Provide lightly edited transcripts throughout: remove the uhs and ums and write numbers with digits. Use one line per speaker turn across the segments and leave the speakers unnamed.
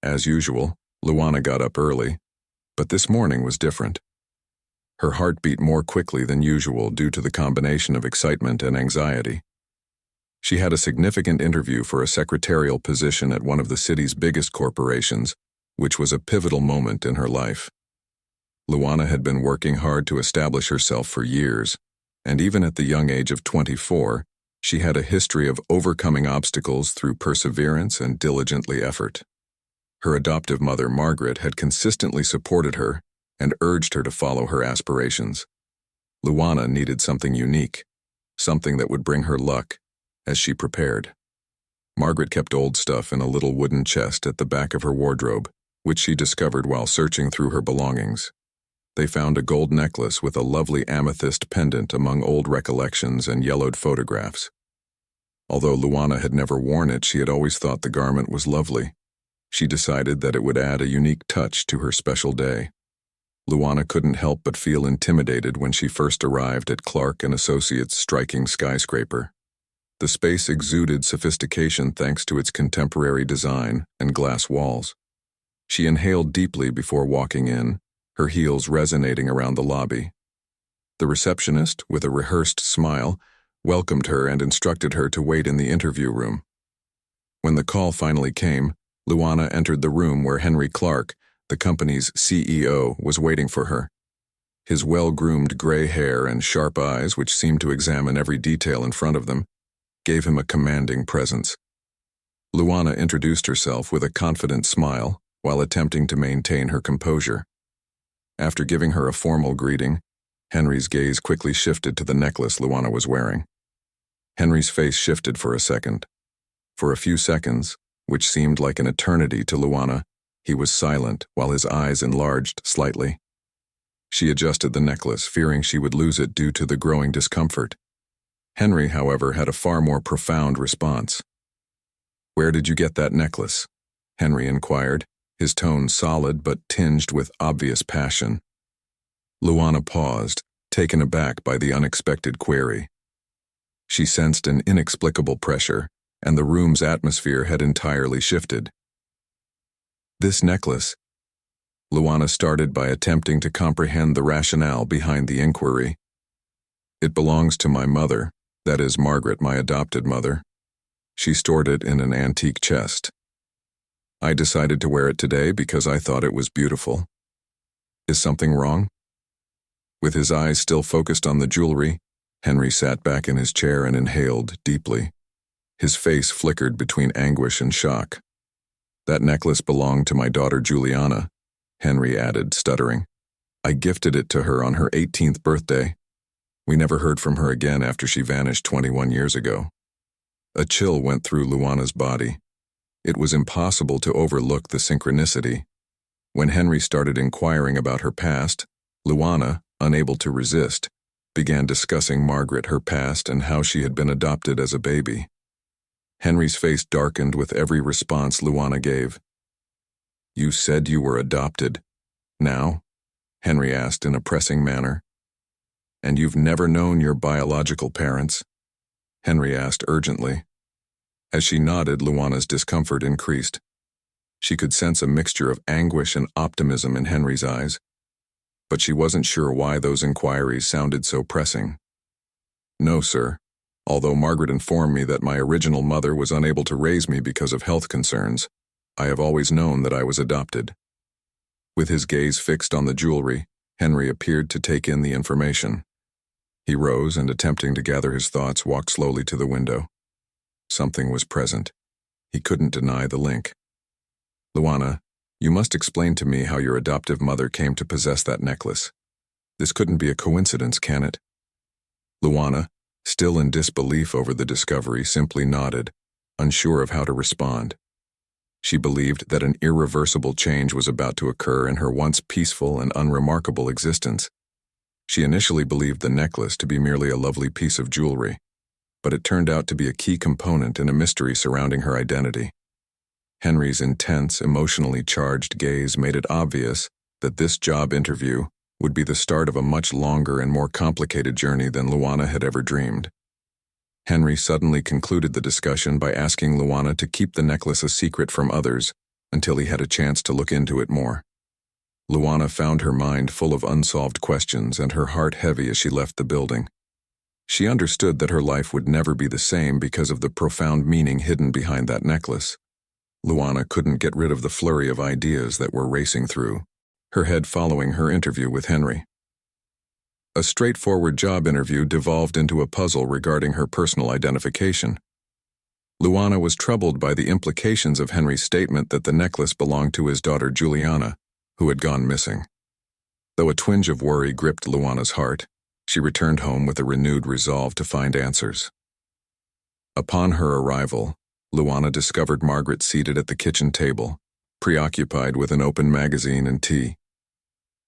As usual, Luana got up early, but this morning was different. Her heart beat more quickly than usual due to the combination of excitement and anxiety. She had a significant interview for a secretarial position at one of the city's biggest corporations, which was a pivotal moment in her life. Luana had been working hard to establish herself for years, and even at the young age of 24, she had a history of overcoming obstacles through perseverance and diligently effort. Her adoptive mother, Margaret, had consistently supported her and urged her to follow her aspirations. Luana needed something unique, something that would bring her luck, as she prepared. Margaret kept old stuff in a little wooden chest at the back of her wardrobe, which she discovered while searching through her belongings. They found a gold necklace with a lovely amethyst pendant among old recollections and yellowed photographs. Although Luana had never worn it, she had always thought the garment was lovely. She decided that it would add a unique touch to her special day. Luana couldn't help but feel intimidated when she first arrived at Clark & Associates' striking skyscraper. The space exuded sophistication thanks to its contemporary design and glass walls. She inhaled deeply before walking in, her heels resonating around the lobby. The receptionist, with a rehearsed smile, welcomed her and instructed her to wait in the interview room. When the call finally came, Luana entered the room where Henry Clark, the company's CEO, was waiting for her. His well-groomed gray hair and sharp eyes, which seemed to examine every detail in front of them, gave him a commanding presence. Luana introduced herself with a confident smile while attempting to maintain her composure. After giving her a formal greeting, Henry's gaze quickly shifted to the necklace Luana was wearing. Henry's face shifted for a second. For a few seconds, which seemed like an eternity to Luana, he was silent while his eyes enlarged slightly. She adjusted the necklace, fearing she would lose it due to the growing discomfort. Henry, however, had a far more profound response. "Where did you get that necklace?" Henry inquired, his tone solid but tinged with obvious passion. Luana paused, taken aback by the unexpected query. She sensed an inexplicable pressure, and the room's atmosphere had entirely shifted. "This necklace," Luana started by attempting to comprehend the rationale behind the inquiry. "It belongs to my mother, that is Margaret, my adopted mother. She stored it in an antique chest. I decided to wear it today because I thought it was beautiful. Is something wrong?" With his eyes still focused on the jewelry, Henry sat back in his chair and inhaled deeply. His face flickered between anguish and shock. "That necklace belonged to my daughter Juliana," Henry added, stuttering. "I gifted it to her on her 18th birthday. We never heard from her again after she vanished 21 years ago." A chill went through Luana's body. It was impossible to overlook the synchronicity. When Henry started inquiring about her past, Luana, unable to resist, began discussing Margaret, her past, and how she had been adopted as a baby. Henry's face darkened with every response Luana gave. "You said you were adopted. Now?" Henry asked in a pressing manner. "And you've never known your biological parents?" Henry asked urgently. As she nodded, Luana's discomfort increased. She could sense a mixture of anguish and optimism in Henry's eyes, but she wasn't sure why those inquiries sounded so pressing. "No, sir. Although Margaret informed me that my original mother was unable to raise me because of health concerns, I have always known that I was adopted." With his gaze fixed on the jewelry, Henry appeared to take in the information. He rose and, attempting to gather his thoughts, walked slowly to the window. Something was present. He couldn't deny the link. "Luana, you must explain to me how your adoptive mother came to possess that necklace. This couldn't be a coincidence, can it?" Luana, still in disbelief over the discovery, simply nodded, unsure of how to respond. She believed that an irreversible change was about to occur in her once peaceful and unremarkable existence. She initially believed the necklace to be merely a lovely piece of jewelry, but it turned out to be a key component in a mystery surrounding her identity. Henry's intense, emotionally charged gaze made it obvious that this job interview would be the start of a much longer and more complicated journey than Luana had ever dreamed. Henry suddenly concluded the discussion by asking Luana to keep the necklace a secret from others until he had a chance to look into it more. Luana found her mind full of unsolved questions and her heart heavy as she left the building. She understood that her life would never be the same because of the profound meaning hidden behind that necklace. Luana couldn't get rid of the flurry of ideas that were racing through her head following her interview with Henry. A straightforward job interview devolved into a puzzle regarding her personal identification. Luana was troubled by the implications of Henry's statement that the necklace belonged to his daughter Juliana, who had gone missing. Though a twinge of worry gripped Luana's heart, she returned home with a renewed resolve to find answers. Upon her arrival, Luana discovered Margaret seated at the kitchen table, preoccupied with an open magazine and tea.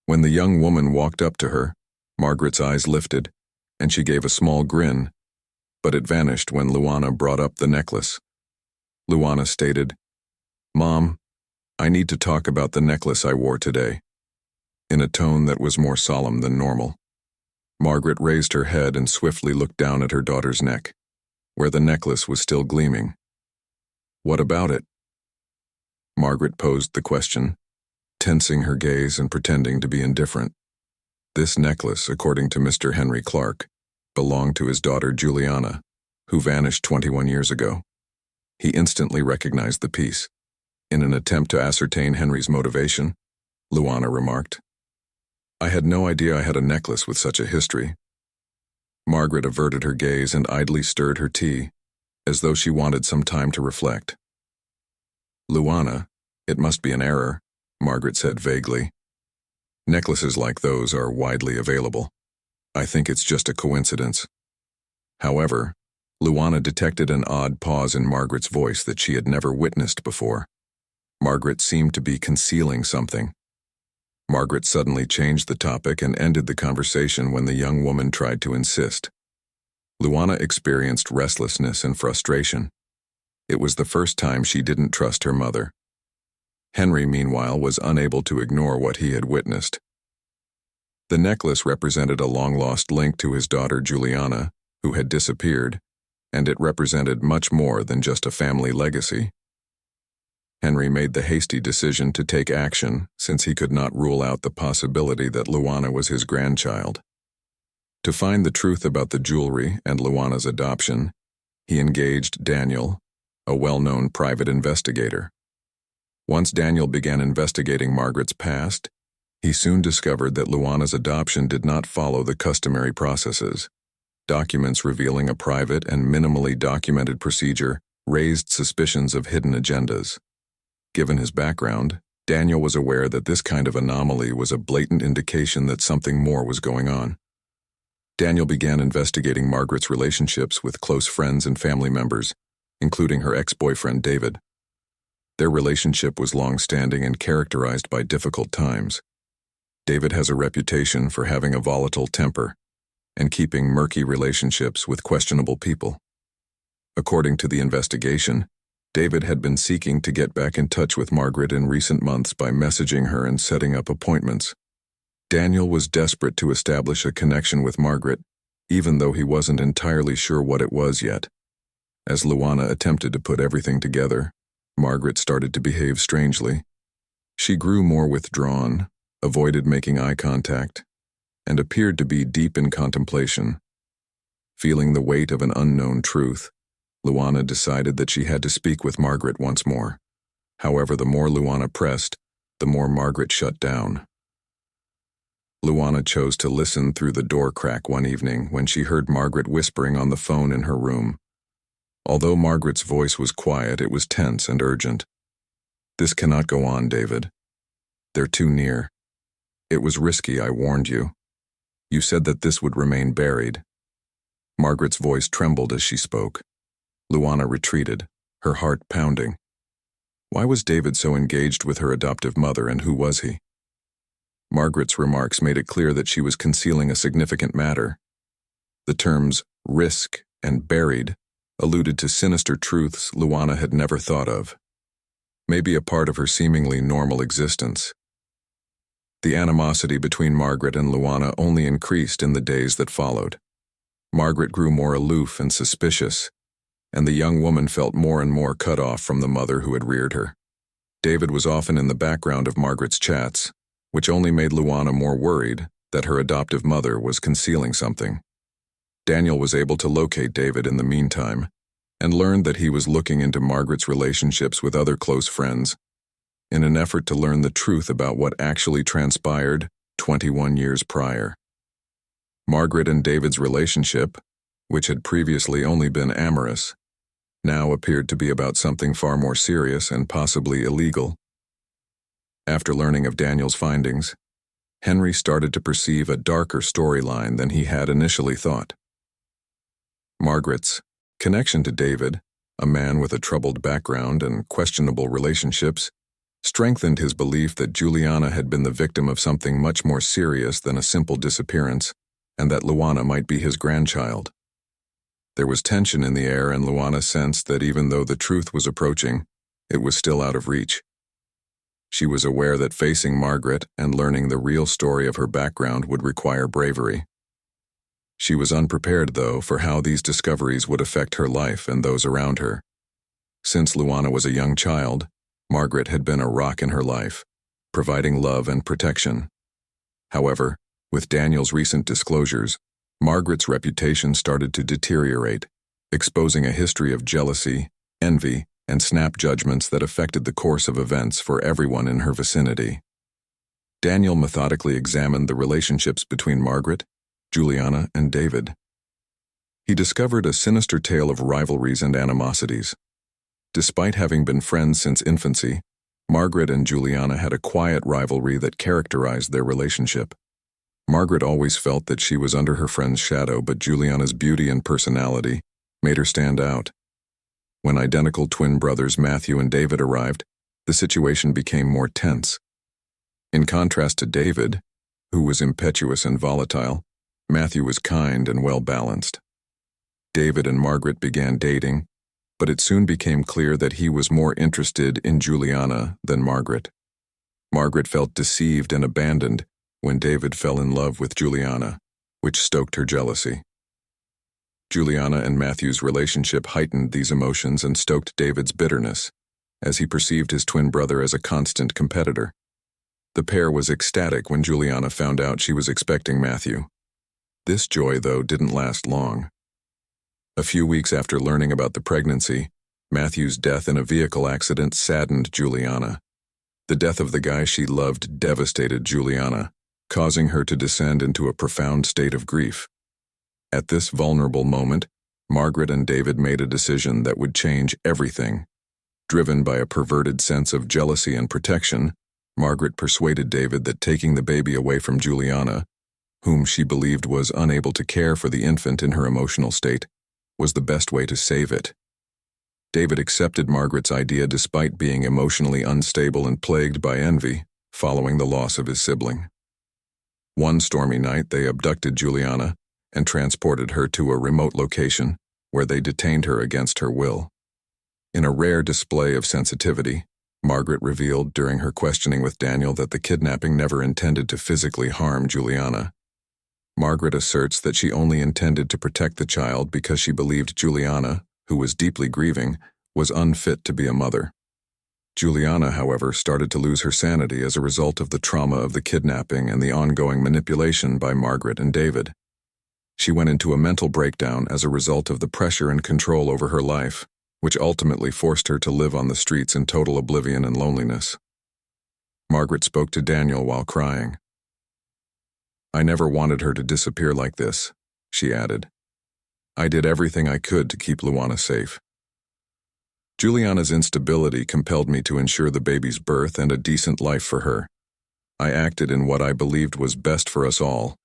When the young woman walked up to her, Margaret's eyes lifted, and she gave a small grin, but it vanished when Luana brought up the necklace. Luana stated, "Mom, I need to talk about the necklace I wore today," in a tone that was more solemn than normal. Margaret raised her head and swiftly looked down at her daughter's neck, where the necklace was still gleaming. "What about it?" Margaret posed the question, tensing her gaze and pretending to be indifferent. This necklace, according to Mr. Henry Clark, belonged to his daughter Juliana, who vanished 21 years ago. He instantly recognized the piece. In an attempt to ascertain Henry's motivation, Luana remarked, "I had no idea I had a necklace with such a history." Margaret averted her gaze and idly stirred her tea, as though she wanted some time to reflect. "Luana, it must be an error," Margaret said vaguely. "Necklaces like those are widely available. I think it's just a coincidence." However, Luana detected an odd pause in Margaret's voice that she had never witnessed before. Margaret seemed to be concealing something. Margaret suddenly changed the topic and ended the conversation when the young woman tried to insist. Luana experienced restlessness and frustration. It was the first time she didn't trust her mother. Henry, meanwhile, was unable to ignore what he had witnessed. The necklace represented a long-lost link to his daughter Juliana, who had disappeared, and it represented much more than just a family legacy. Henry made the hasty decision to take action since he could not rule out the possibility that Luana was his grandchild. To find the truth about the jewelry and Luana's adoption, he engaged Daniel, a well-known private investigator. Once Daniel began investigating Margaret's past, he soon discovered that Luana's adoption did not follow the customary processes. Documents revealing a private and minimally documented procedure raised suspicions of hidden agendas. Given his background, Daniel was aware that this kind of anomaly was a blatant indication that something more was going on. Daniel began investigating Margaret's relationships with close friends and family members, including her ex-boyfriend David. Their relationship was long-standing and characterized by difficult times. David has a reputation for having a volatile temper and keeping murky relationships with questionable people. According to the investigation, David had been seeking to get back in touch with Margaret in recent months by messaging her and setting up appointments. Daniel was desperate to establish a connection with Margaret, even though he wasn't entirely sure what it was yet. As Luana attempted to put everything together, Margaret started to behave strangely. She grew more withdrawn, avoided making eye contact, and appeared to be deep in contemplation. Feeling the weight of an unknown truth, Luana decided that she had to speak with Margaret once more. However, the more Luana pressed, the more Margaret shut down. Luana chose to listen through the door crack one evening when she heard Margaret whispering on the phone in her room. Although Margaret's voice was quiet, it was tense and urgent. "This cannot go on, David. They're too near. It was risky, I warned you. You said that this would remain buried." Margaret's voice trembled as she spoke. Luana retreated, her heart pounding. Why was David so engaged with her adoptive mother, and who was he? Margaret's remarks made it clear that she was concealing a significant matter. The terms risk and buried alluded to sinister truths Luana had never thought of, maybe a part of her seemingly normal existence. The animosity between Margaret and Luana only increased in the days that followed. Margaret grew more aloof and suspicious, and the young woman felt more and more cut off from the mother who had reared her. David was often in the background of Margaret's chats, which only made Luana more worried that her adoptive mother was concealing something. Daniel was able to locate David in the meantime, and learned that he was looking into Margaret's relationships with other close friends, in an effort to learn the truth about what actually transpired 21 years prior. Margaret and David's relationship, which had previously only been amorous, now appeared to be about something far more serious and possibly illegal. After learning of Daniel's findings, Henry started to perceive a darker storyline than he had initially thought. Margaret's connection to David, a man with a troubled background and questionable relationships, strengthened his belief that Juliana had been the victim of something much more serious than a simple disappearance, and that Luana might be his grandchild. There was tension in the air, and Luana sensed that even though the truth was approaching, it was still out of reach. She was aware that facing Margaret and learning the real story of her background would require bravery. She was unprepared, though, for how these discoveries would affect her life and those around her. Since Luana was a young child, Margaret had been a rock in her life, providing love and protection. However, with Daniel's recent disclosures, Margaret's reputation started to deteriorate, exposing a history of jealousy, envy, and snap judgments that affected the course of events for everyone in her vicinity. Daniel methodically examined the relationships between Margaret, Juliana, and David. He discovered a sinister tale of rivalries and animosities. Despite having been friends since infancy, Margaret and Juliana had a quiet rivalry that characterized their relationship. Margaret always felt that she was under her friend's shadow, but Juliana's beauty and personality made her stand out. When identical twin brothers Matthew and David arrived, the situation became more tense. In contrast to David, who was impetuous and volatile, Matthew was kind and well-balanced. David and Margaret began dating, but it soon became clear that he was more interested in Juliana than Margaret. Margaret felt deceived and abandoned when David fell in love with Juliana, which stoked her jealousy. Juliana and Matthew's relationship heightened these emotions and stoked David's bitterness, as he perceived his twin brother as a constant competitor. The pair was ecstatic when Juliana found out she was expecting Matthew. This joy, though, didn't last long. A few weeks after learning about the pregnancy, Matthew's death in a vehicle accident saddened Juliana. The death of the guy she loved devastated Juliana, causing her to descend into a profound state of grief. At this vulnerable moment, Margaret and David made a decision that would change everything. Driven by a perverted sense of jealousy and protection, Margaret persuaded David that taking the baby away from Juliana, whom she believed was unable to care for the infant in her emotional state, was the best way to save it. David accepted Margaret's idea despite being emotionally unstable and plagued by envy following the loss of his sibling. One stormy night, they abducted Juliana and transported her to a remote location where they detained her against her will. In a rare display of sensitivity, Margaret revealed during her questioning with Daniel that the kidnapping never intended to physically harm Juliana. Margaret asserts that she only intended to protect the child because she believed Juliana, who was deeply grieving, was unfit to be a mother. Juliana, however, started to lose her sanity as a result of the trauma of the kidnapping and the ongoing manipulation by Margaret and David. She went into a mental breakdown as a result of the pressure and control over her life, which ultimately forced her to live on the streets in total oblivion and loneliness. Margaret spoke to Daniel while crying. "I never wanted her to disappear like this," she added. "I did everything I could to keep Luana safe. Juliana's instability compelled me to ensure the baby's birth and a decent life for her. I acted in what I believed was best for us all."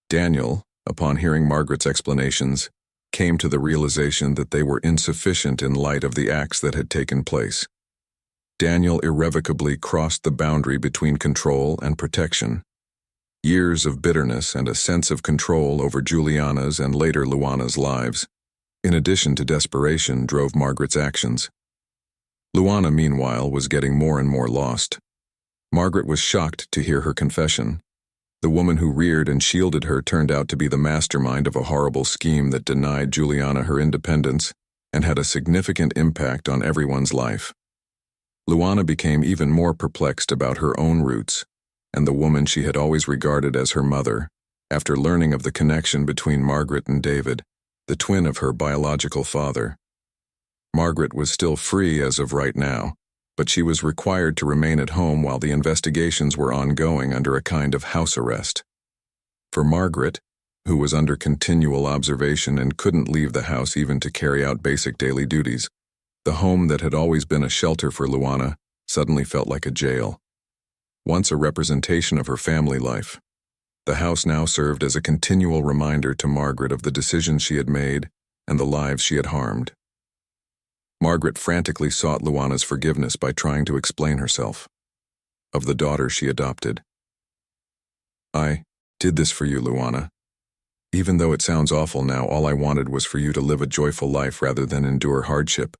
Daniel, upon hearing Margaret's explanations, came to the realization that they were insufficient in light of the acts that had taken place. Daniel irrevocably crossed the boundary between control and protection. Years of bitterness and a sense of control over Juliana's and later Luana's lives, in addition to desperation, drove Margaret's actions. Luana, meanwhile, was getting more and more lost. Margaret was shocked to hear her confession. The woman who reared and shielded her turned out to be the mastermind of a horrible scheme that denied Juliana her independence and had a significant impact on everyone's life. Luana became even more perplexed about her own roots and the woman she had always regarded as her mother, after learning of the connection between Margaret and David, the twin of her biological father. Margaret was still free as of right now, but she was required to remain at home while the investigations were ongoing under a kind of house arrest. For Margaret, who was under continual observation and couldn't leave the house even to carry out basic daily duties, the home that had always been a shelter for Luana suddenly felt like a jail. Once a representation of her family life, the house now served as a continual reminder to Margaret of the decisions she had made and the lives she had harmed. Margaret frantically sought Luana's forgiveness by trying to explain herself. Of the daughter she adopted. "I did this for you, Luana. Even though it sounds awful now, all I wanted was for you to live a joyful life rather than endure hardship.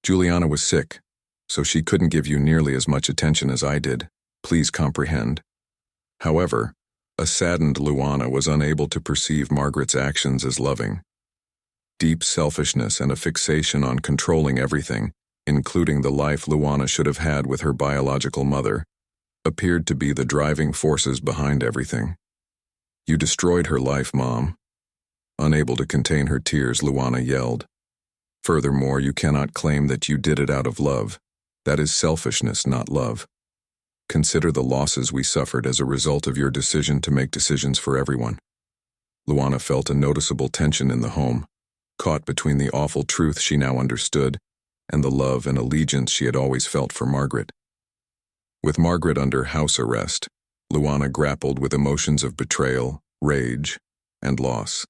Juliana was sick, so she couldn't give you nearly as much attention as I did. Please comprehend." However, a saddened Luana was unable to perceive Margaret's actions as loving. Deep selfishness and a fixation on controlling everything, including the life Luana should have had with her biological mother, appeared to be the driving forces behind everything. "You destroyed her life, Mom." Unable to contain her tears, Luana yelled. "Furthermore, you cannot claim that you did it out of love. That is selfishness, not love. Consider the losses we suffered as a result of your decision to make decisions for everyone." Luana felt a noticeable tension in the home, caught between the awful truth she now understood and the love and allegiance she had always felt for Margaret. With Margaret under house arrest, Luana grappled with emotions of betrayal, rage, and loss.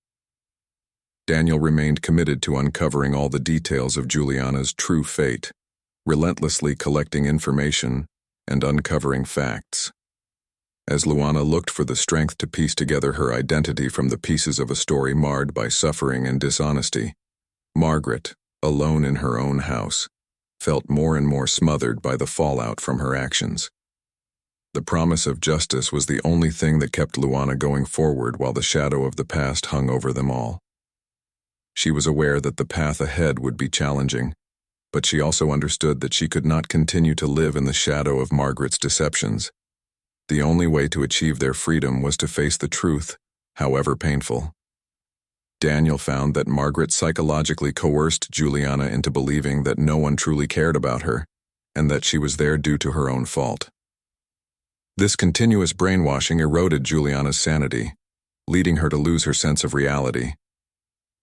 Daniel remained committed to uncovering all the details of Juliana's true fate, relentlessly collecting information and uncovering facts. As Luana looked for the strength to piece together her identity from the pieces of a story marred by suffering and dishonesty, Margaret, alone in her own house, felt more and more smothered by the fallout from her actions. The promise of justice was the only thing that kept Luana going forward while the shadow of the past hung over them all. She was aware that the path ahead would be challenging, but she also understood that she could not continue to live in the shadow of Margaret's deceptions. The only way to achieve their freedom was to face the truth, however painful. Daniel found that Margaret psychologically coerced Juliana into believing that no one truly cared about her, and that she was there due to her own fault. This continuous brainwashing eroded Juliana's sanity, leading her to lose her sense of reality.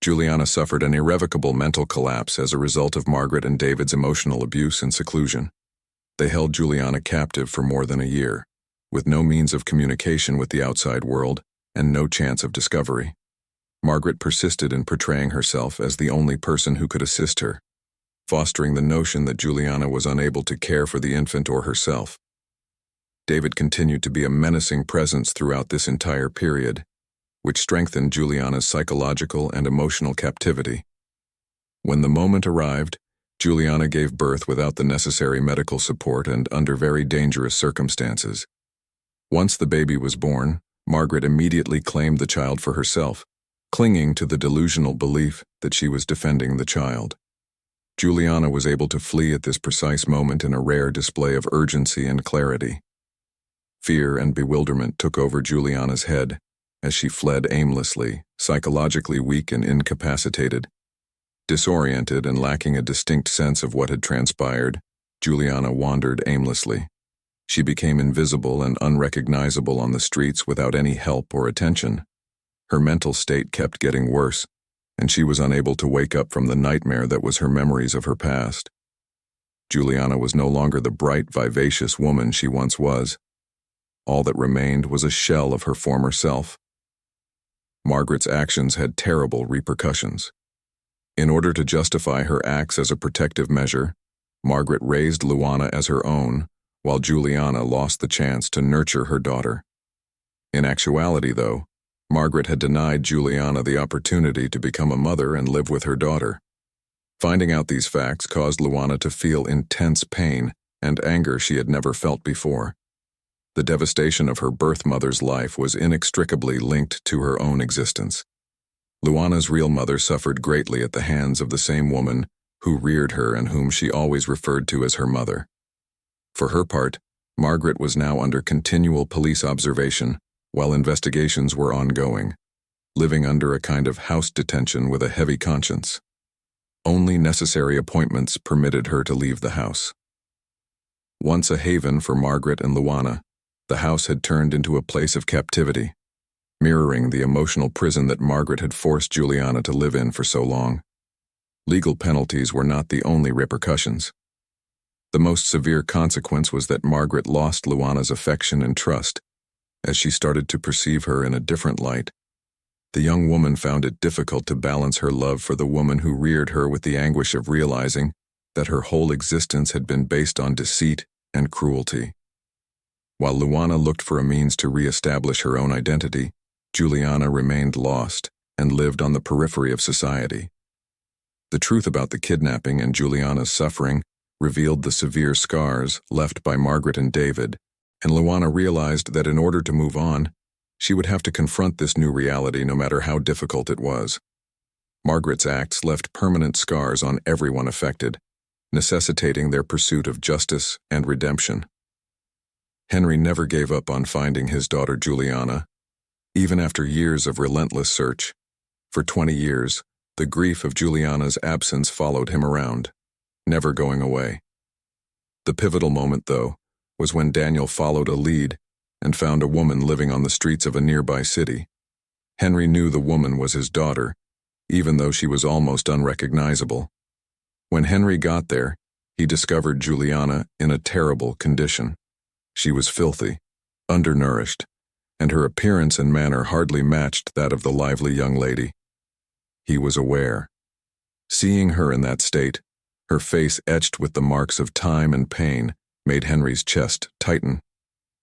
Juliana suffered an irrevocable mental collapse as a result of Margaret and David's emotional abuse and seclusion. They held Juliana captive for more than a year, with no means of communication with the outside world and no chance of discovery. Margaret persisted in portraying herself as the only person who could assist her, fostering the notion that Juliana was unable to care for the infant or herself. David continued to be a menacing presence throughout this entire period, which strengthened Juliana's psychological and emotional captivity. When the moment arrived, Juliana gave birth without the necessary medical support and under very dangerous circumstances. Once the baby was born, Margaret immediately claimed the child for herself, clinging to the delusional belief that she was defending the child. Juliana was able to flee at this precise moment in a rare display of urgency and clarity. Fear and bewilderment took over Juliana's head as she fled aimlessly, psychologically weak and incapacitated. Disoriented and lacking a distinct sense of what had transpired, Juliana wandered aimlessly. She became invisible and unrecognizable on the streets without any help or attention. Her mental state kept getting worse, and she was unable to wake up from the nightmare that was her memories of her past. Juliana was no longer the bright, vivacious woman she once was. All that remained was a shell of her former self. Margaret's actions had terrible repercussions. In order to justify her acts as a protective measure, Margaret raised Luana as her own, while Juliana lost the chance to nurture her daughter. In actuality, though, Margaret had denied Juliana the opportunity to become a mother and live with her daughter. Finding out these facts caused Luana to feel intense pain and anger she had never felt before. The devastation of her birth mother's life was inextricably linked to her own existence. Luana's real mother suffered greatly at the hands of the same woman who reared her and whom she always referred to as her mother. For her part, Margaret was now under continual police observation while investigations were ongoing, living under a kind of house detention with a heavy conscience. Only necessary appointments permitted her to leave the house. Once a haven for Margaret and Luana, the house had turned into a place of captivity, mirroring the emotional prison that Margaret had forced Juliana to live in for so long. Legal penalties were not the only repercussions. The most severe consequence was that Margaret lost Luana's affection and trust, as she started to perceive her in a different light. The young woman found it difficult to balance her love for the woman who reared her with the anguish of realizing that her whole existence had been based on deceit and cruelty. While Luana looked for a means to re-establish her own identity, Juliana remained lost and lived on the periphery of society. The truth about the kidnapping and Juliana's suffering revealed the severe scars left by Margaret and David, and Luana realized that in order to move on, she would have to confront this new reality no matter how difficult it was. Margaret's acts left permanent scars on everyone affected, necessitating their pursuit of justice and redemption. Henry never gave up on finding his daughter Juliana, even after years of relentless search. For 20 years, the grief of Juliana's absence followed him around, never going away. The pivotal moment, though, was when Daniel followed a lead and found a woman living on the streets of a nearby city. Henry knew the woman was his daughter, even though she was almost unrecognizable. When Henry got there, he discovered Juliana in a terrible condition. She was filthy, undernourished, and her appearance and manner hardly matched that of the lively young lady. He was aware. Seeing her in that state, her face etched with the marks of time and pain, made Henry's chest tighten.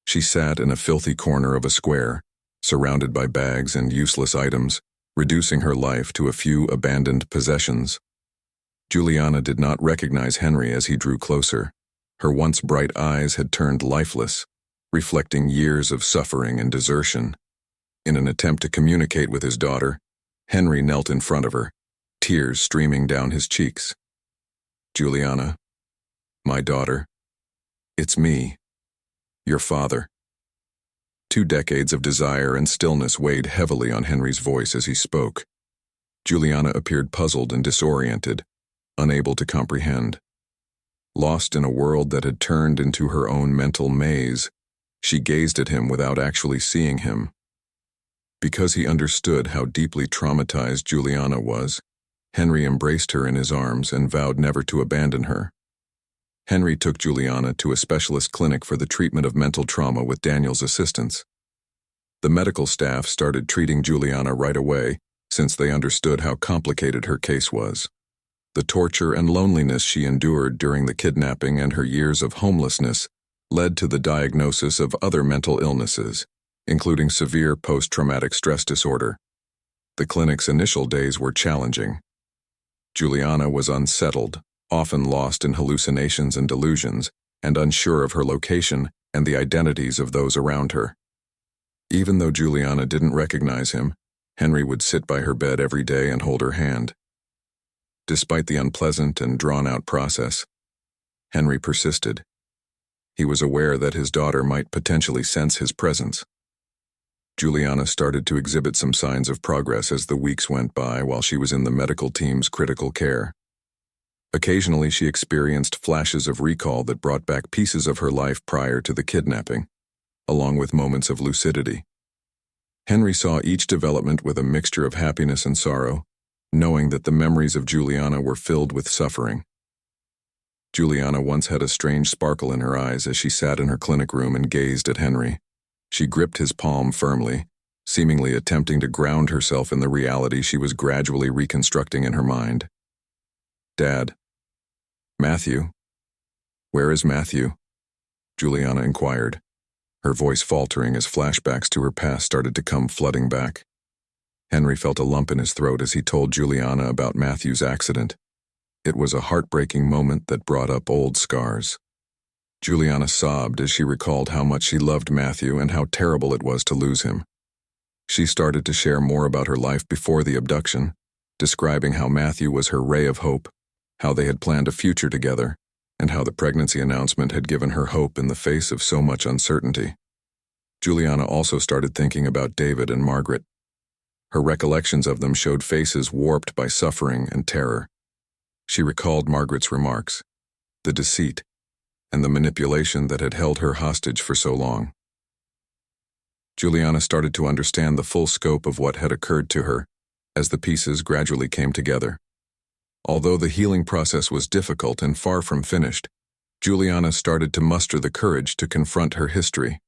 She sat in a filthy corner of a square, surrounded by bags and useless items, reducing her life to a few abandoned possessions. Juliana did not recognize Henry as he drew closer. Her once bright eyes had turned lifeless, reflecting years of suffering and desertion. In an attempt to communicate with his daughter, Henry knelt in front of her, tears streaming down his cheeks. "Juliana, my daughter, it's me, your father." 2 decades of desire and stillness weighed heavily on Henry's voice as he spoke. Juliana appeared puzzled and disoriented, unable to comprehend. Lost in a world that had turned into her own mental maze, she gazed at him without actually seeing him. Because he understood how deeply traumatized Juliana was, Henry embraced her in his arms and vowed never to abandon her. Henry took Juliana to a specialist clinic for the treatment of mental trauma with Daniel's assistance. The medical staff started treating Juliana right away, since they understood how complicated her case was. The torture and loneliness she endured during the kidnapping and her years of homelessness led to the diagnosis of other mental illnesses, including severe post-traumatic stress disorder. The clinic's initial days were challenging. Juliana was unsettled, often lost in hallucinations and delusions, and unsure of her location and the identities of those around her. Even though Juliana didn't recognize him, Henry would sit by her bed every day and hold her hand. Despite the unpleasant and drawn-out process, Henry persisted. He was aware that his daughter might potentially sense his presence. Juliana started to exhibit some signs of progress as the weeks went by while she was in the medical team's critical care. Occasionally, she experienced flashes of recall that brought back pieces of her life prior to the kidnapping, along with moments of lucidity. Henry saw each development with a mixture of happiness and sorrow, knowing that the memories of Juliana were filled with suffering. Juliana once had a strange sparkle in her eyes as she sat in her clinic room and gazed at Henry. She gripped his palm firmly, seemingly attempting to ground herself in the reality she was gradually reconstructing in her mind. "Dad. Matthew. Where is Matthew?" Juliana inquired, her voice faltering as flashbacks to her past started to come flooding back. Henry felt a lump in his throat as he told Juliana about Matthew's accident. It was a heartbreaking moment that brought up old scars. Juliana sobbed as she recalled how much she loved Matthew and how terrible it was to lose him. She started to share more about her life before the abduction, describing how Matthew was her ray of hope, how they had planned a future together, and how the pregnancy announcement had given her hope in the face of so much uncertainty. Juliana also started thinking about David and Margaret. Her recollections of them showed faces warped by suffering and terror. She recalled Margaret's remarks, the deceit, and the manipulation that had held her hostage for so long. Juliana started to understand the full scope of what had occurred to her as the pieces gradually came together. Although the healing process was difficult and far from finished, Juliana started to muster the courage to confront her history.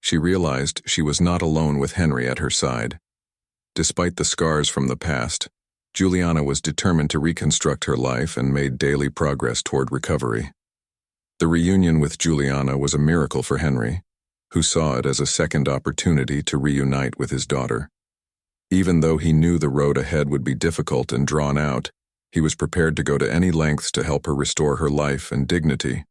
She realized she was not alone with Henry at her side. Despite the scars from the past, Juliana was determined to reconstruct her life and made daily progress toward recovery. The reunion with Juliana was a miracle for Henry, who saw it as a second opportunity to reunite with his daughter. Even though he knew the road ahead would be difficult and drawn out, he was prepared to go to any lengths to help her restore her life and dignity.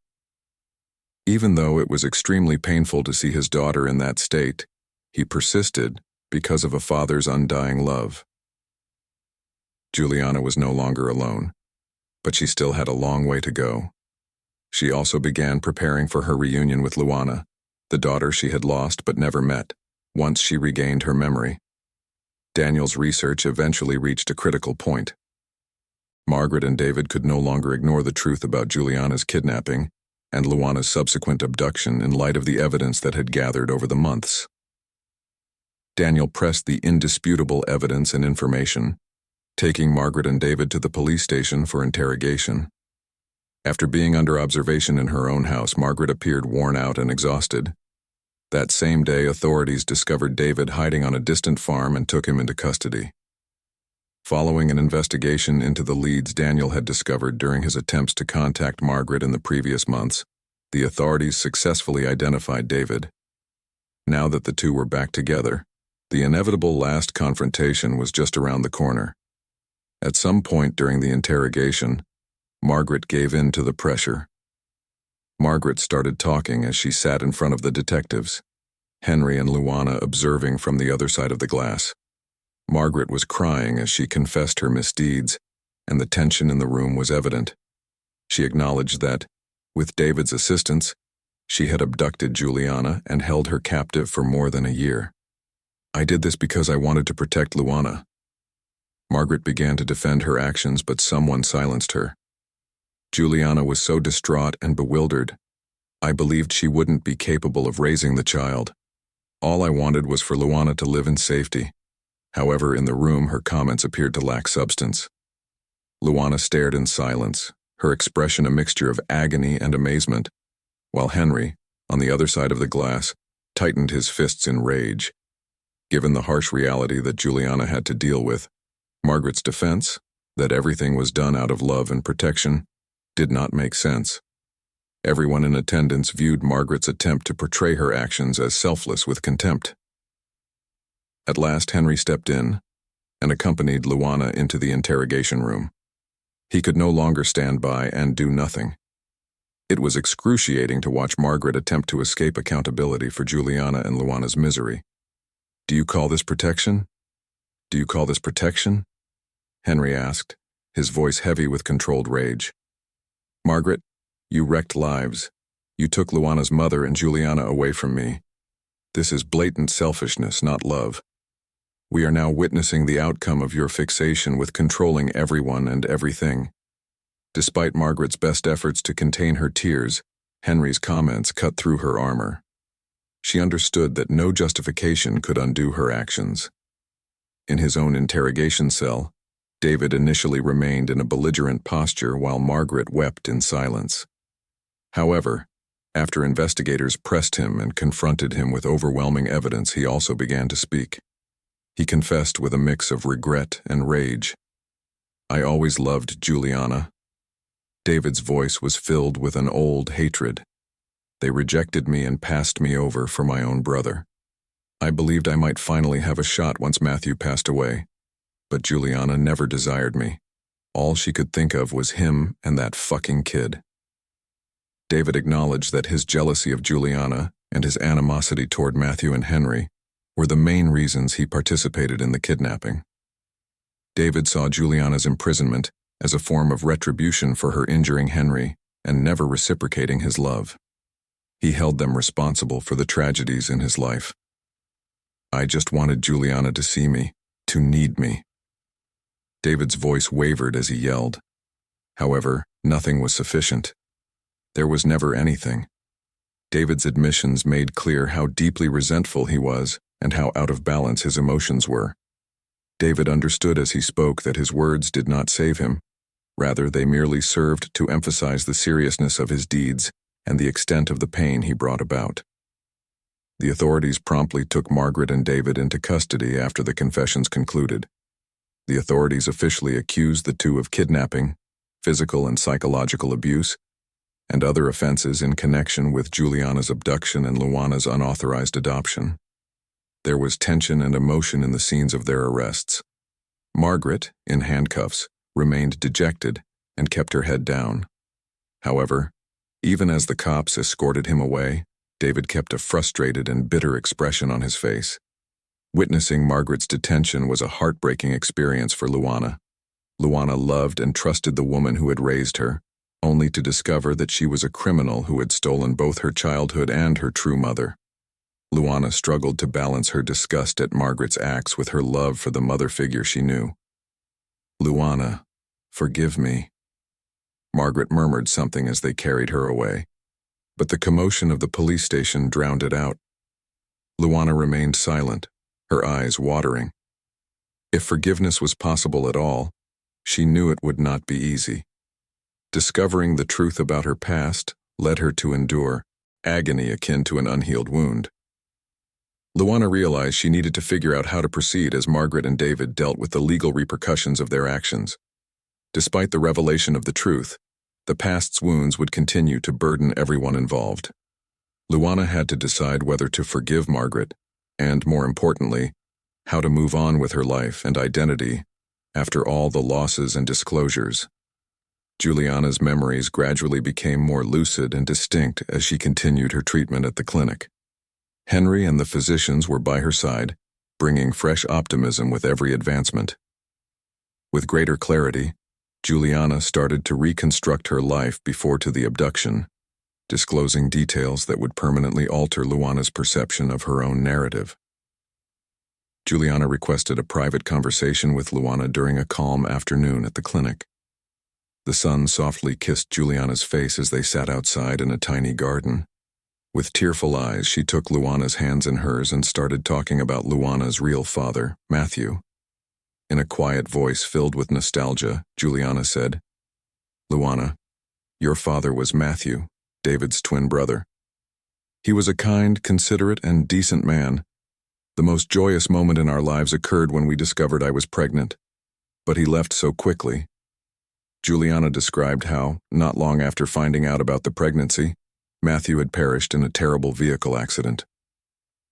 Even though it was extremely painful to see his daughter in that state, he persisted because of a father's undying love. Juliana was no longer alone, but she still had a long way to go. She also began preparing for her reunion with Luana, the daughter she had lost but never met, once she regained her memory. Daniel's research eventually reached a critical point. Margaret and David could no longer ignore the truth about Juliana's kidnapping and Luana's subsequent abduction in light of the evidence that had gathered over the months. Daniel pressed the indisputable evidence and information, taking Margaret and David to the police station for interrogation. After being under observation in her own house, Margaret appeared worn out and exhausted. That same day, authorities discovered David hiding on a distant farm and took him into custody. Following an investigation into the leads Daniel had discovered during his attempts to contact Margaret in the previous months, the authorities successfully identified David. Now that the two were back together, the inevitable last confrontation was just around the corner. At some point during the interrogation, Margaret gave in to the pressure. Margaret started talking as she sat in front of the detectives, Henry and Luana observing from the other side of the glass. Margaret was crying as she confessed her misdeeds, and the tension in the room was evident. She acknowledged that, with David's assistance, she had abducted Juliana and held her captive for more than a year. "I did this because I wanted to protect Luana." Margaret began to defend her actions, but someone silenced her. Juliana was so distraught and bewildered. "I believed she wouldn't be capable of raising the child. All I wanted was for Luana to live in safety." However, in the room, her comments appeared to lack substance. Luana stared in silence, her expression a mixture of agony and amazement, while Henry, on the other side of the glass, tightened his fists in rage. Given the harsh reality that Juliana had to deal with, Margaret's defense, that everything was done out of love and protection, did not make sense. Everyone in attendance viewed Margaret's attempt to portray her actions as selfless with contempt. At last, Henry stepped in and accompanied Luana into the interrogation room. He could no longer stand by and do nothing. It was excruciating to watch Margaret attempt to escape accountability for Juliana and Luana's misery. "Do you call this protection? Do you call this protection?" Henry asked, his voice heavy with controlled rage. "Margaret, you wrecked lives. You took Luana's mother and Juliana away from me. This is blatant selfishness, not love. We are now witnessing the outcome of your fixation with controlling everyone and everything." Despite Margaret's best efforts to contain her tears, Henry's comments cut through her armor. She understood that no justification could undo her actions. In his own interrogation cell, David initially remained in a belligerent posture while Margaret wept in silence. However, after investigators pressed him and confronted him with overwhelming evidence, he also began to speak. He confessed with a mix of regret and rage. "I always loved Juliana." David's voice was filled with an old hatred. "They rejected me and passed me over for my own brother. I believed I might finally have a shot once Matthew passed away, but Juliana never desired me. All she could think of was him and that fucking kid." David acknowledged that his jealousy of Juliana and his animosity toward Matthew and Henry were the main reasons he participated in the kidnapping. David saw Juliana's imprisonment as a form of retribution for her injuring Henry and never reciprocating his love. He held them responsible for the tragedies in his life. I just wanted Juliana to see me, to need me. David's voice wavered as he yelled. However, nothing was sufficient. There was never anything. David's admissions made clear how deeply resentful he was and how out of balance his emotions were. David understood as he spoke that his words did not save him. Rather, they merely served to emphasize the seriousness of his deeds and the extent of the pain he brought about. The authorities promptly took Margaret and David into custody after the confessions concluded. The authorities officially accused the two of kidnapping, physical and psychological abuse, and other offenses in connection with Juliana's abduction and Luana's unauthorized adoption. There was tension and emotion in the scenes of their arrests. Margaret, in handcuffs, remained dejected and kept her head down. However, even as the cops escorted him away, David kept a frustrated and bitter expression on his face. Witnessing Margaret's detention was a heartbreaking experience for Luana. Luana loved and trusted the woman who had raised her, only to discover that she was a criminal who had stolen both her childhood and her true mother. Luana struggled to balance her disgust at Margaret's acts with her love for the mother figure she knew. "Luana, forgive me." Margaret murmured something as they carried her away, but the commotion of the police station drowned it out. Luana remained silent, her eyes watering. If forgiveness was possible at all, she knew it would not be easy. Discovering the truth about her past led her to endure agony akin to an unhealed wound. Luana realized she needed to figure out how to proceed as Margaret and David dealt with the legal repercussions of their actions. Despite the revelation of the truth, the past's wounds would continue to burden everyone involved. Luana had to decide whether to forgive Margaret, and, more importantly, how to move on with her life and identity after all the losses and disclosures. Juliana's memories gradually became more lucid and distinct as she continued her treatment at the clinic. Henry and the physicians were by her side, bringing fresh optimism with every advancement. With greater clarity, Juliana started to reconstruct her life before to the abduction, disclosing details that would permanently alter Luana's perception of her own narrative. Juliana requested a private conversation with Luana during a calm afternoon at the clinic. The sun softly kissed Juliana's face as they sat outside in a tiny garden. With tearful eyes, she took Luana's hands in hers and started talking about Luana's real father, Matthew. In a quiet voice filled with nostalgia, Juliana said, "Luana, your father was Matthew, David's twin brother. He was a kind, considerate, and decent man. The most joyous moment in our lives occurred when we discovered I was pregnant, but he left so quickly." Juliana described how, not long after finding out about the pregnancy, Matthew had perished in a terrible vehicle accident.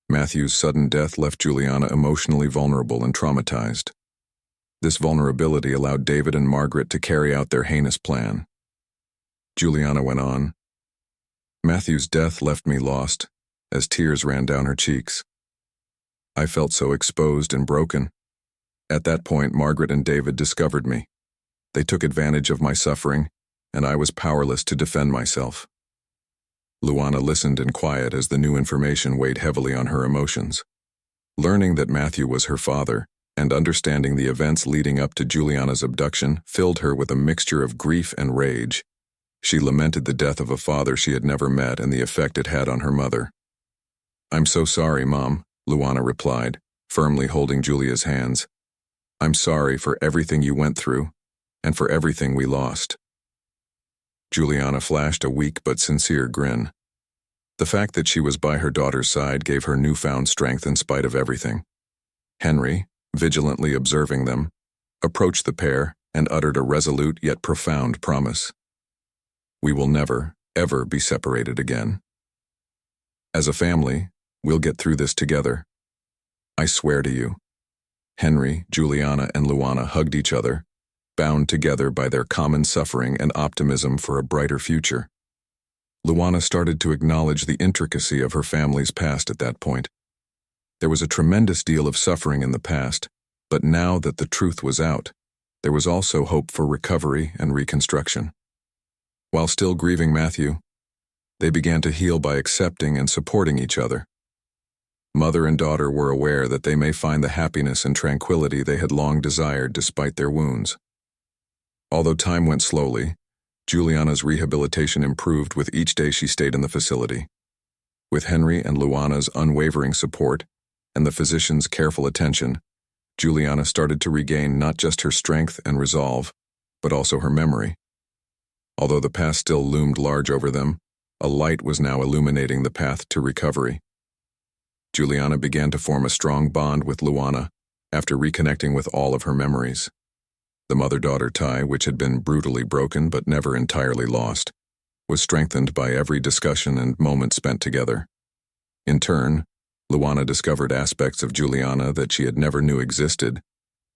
Matthew's sudden death left Juliana emotionally vulnerable and traumatized. This vulnerability allowed David and Margaret to carry out their heinous plan. Juliana went on, "Matthew's death left me lost, as tears ran down her cheeks. I felt so exposed and broken. At that point, Margaret and David discovered me. They took advantage of my suffering, and I was powerless to defend myself." Luana listened in quiet as the new information weighed heavily on her emotions. Learning that Matthew was her father, and understanding the events leading up to Juliana's abduction filled her with a mixture of grief and rage. She lamented the death of a father she had never met and the effect it had on her mother. "I'm so sorry, Mom," Luana replied, firmly holding Julia's hands. "I'm sorry for everything you went through, and for everything we lost." Juliana flashed a weak but sincere grin. The fact that she was by her daughter's side gave her newfound strength in spite of everything. Henry, vigilantly observing them, approached the pair and uttered a resolute yet profound promise. "We will never, ever be separated again. As a family, we'll get through this together. I swear to you." Henry, Juliana, and Luana hugged each other, bound together by their common suffering and optimism for a brighter future. Luana started to acknowledge the intricacy of her family's past at that point. There was a tremendous deal of suffering in the past, but now that the truth was out, there was also hope for recovery and reconstruction. While still grieving Matthew, they began to heal by accepting and supporting each other. Mother and daughter were aware that they may find the happiness and tranquility they had long desired despite their wounds. Although time went slowly, Juliana's rehabilitation improved with each day she stayed in the facility. With Henry and Luana's unwavering support and the physician's careful attention, Juliana started to regain not just her strength and resolve, but also her memory. Although the past still loomed large over them, a light was now illuminating the path to recovery. Juliana began to form a strong bond with Luana after reconnecting with all of her memories. The mother-daughter tie, which had been brutally broken but never entirely lost, was strengthened by every discussion and moment spent together. In turn, Luana discovered aspects of Juliana that she had never knew existed,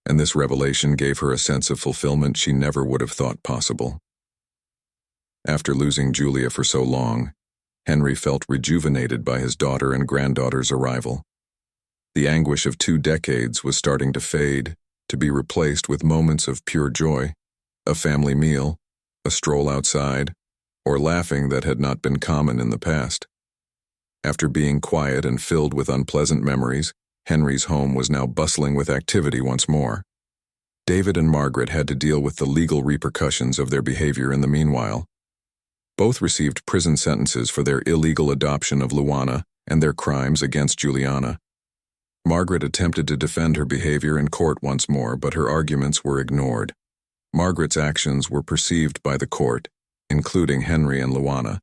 and this revelation gave her a sense of fulfillment she never would have thought possible. After losing Julia for so long, Henry felt rejuvenated by his daughter and granddaughter's arrival. The anguish of 2 decades was starting to fade, to be replaced with moments of pure joy, a family meal, a stroll outside, or laughing that had not been common in the past. After being quiet and filled with unpleasant memories, Henry's home was now bustling with activity once more. David and Margaret had to deal with the legal repercussions of their behavior in the meanwhile. Both received prison sentences for their illegal adoption of Luana and their crimes against Juliana. Margaret attempted to defend her behavior in court once more, but her arguments were ignored. Margaret's actions were perceived by the court, including Henry and Luana,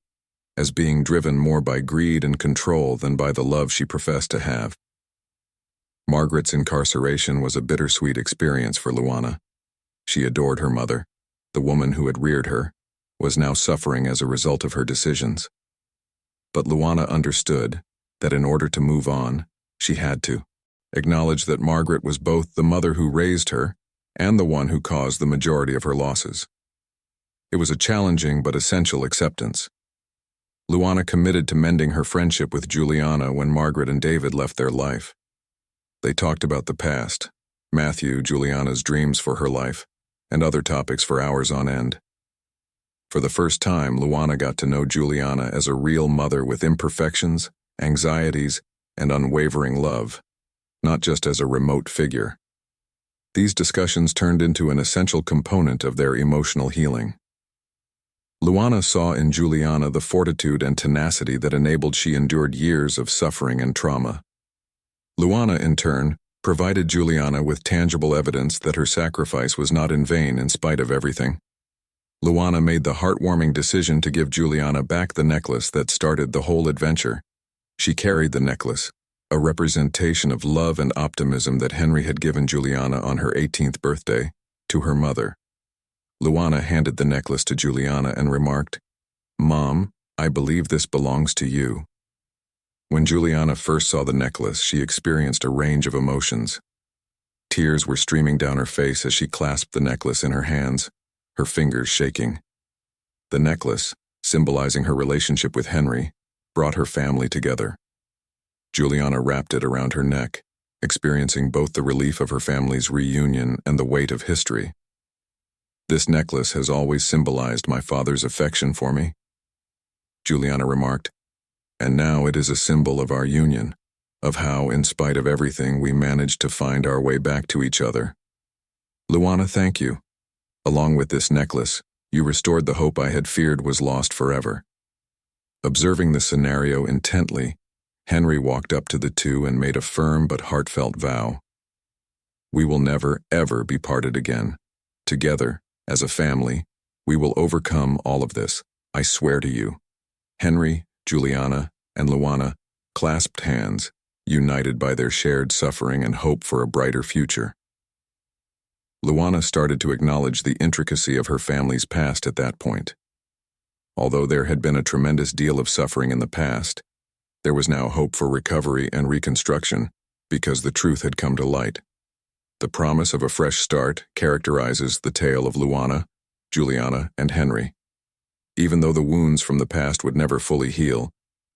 as being driven more by greed and control than by the love she professed to have. Margaret's incarceration was a bittersweet experience for Luana. She adored her mother. The woman who had reared her was now suffering as a result of her decisions. But Luana understood that in order to move on, she had to acknowledge that Margaret was both the mother who raised her and the one who caused the majority of her losses. It was a challenging but essential acceptance. Luana committed to mending her friendship with Juliana when Margaret and David left their life. They talked about the past, Matthew, Juliana's dreams for her life, and other topics for hours on end. For the first time, Luana got to know Juliana as a real mother with imperfections, anxieties, and unwavering love, not just as a remote figure. These discussions turned into an essential component of their emotional healing. Luana saw in Juliana the fortitude and tenacity that enabled she endured years of suffering and trauma. Luana, in turn, provided Juliana with tangible evidence that her sacrifice was not in vain in spite of everything. Luana made the heartwarming decision to give Juliana back the necklace that started the whole adventure. She carried the necklace, a representation of love and optimism that Henry had given Juliana on her 18th birthday, to her mother. Luana handed the necklace to Juliana and remarked, "Mom, I believe this belongs to you." When Juliana first saw the necklace, she experienced a range of emotions. Tears were streaming down her face as she clasped the necklace in her hands, her fingers shaking. The necklace, symbolizing her relationship with Henry, brought her family together. Juliana wrapped it around her neck, experiencing both the relief of her family's reunion and the weight of history. "This necklace has always symbolized my father's affection for me," Juliana remarked, "and now it is a symbol of our union, of how, in spite of everything, we managed to find our way back to each other. Luana, thank you. Along with this necklace, you restored the hope I had feared was lost forever." Observing the scenario intently, Henry walked up to the two and made a firm but heartfelt vow. "We will never, ever be parted again. Together, as a family, we will overcome all of this, I swear to you." Henry, Juliana, and Luana clasped hands, united by their shared suffering and hope for a brighter future. Luana started to acknowledge the intricacy of her family's past at that point. Although there had been a tremendous deal of suffering in the past, there was now hope for recovery and reconstruction because the truth had come to light. The promise of a fresh start characterizes the tale of Luana, Juliana, and Henry. Even though the wounds from the past would never fully heal,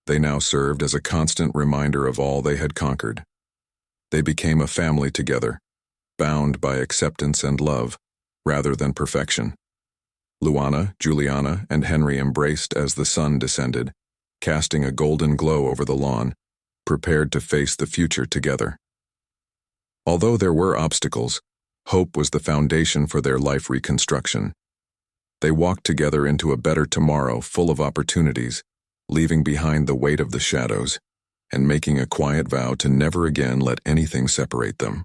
they now served as a constant reminder of all they had conquered. They became a family together, bound by acceptance and love, rather than perfection. Luana, Juliana, and Henry embraced as the sun descended, casting a golden glow over the lawn, prepared to face the future together. Although there were obstacles, hope was the foundation for their life reconstruction. They walked together into a better tomorrow full of opportunities, leaving behind the weight of the shadows, and making a quiet vow to never again let anything separate them.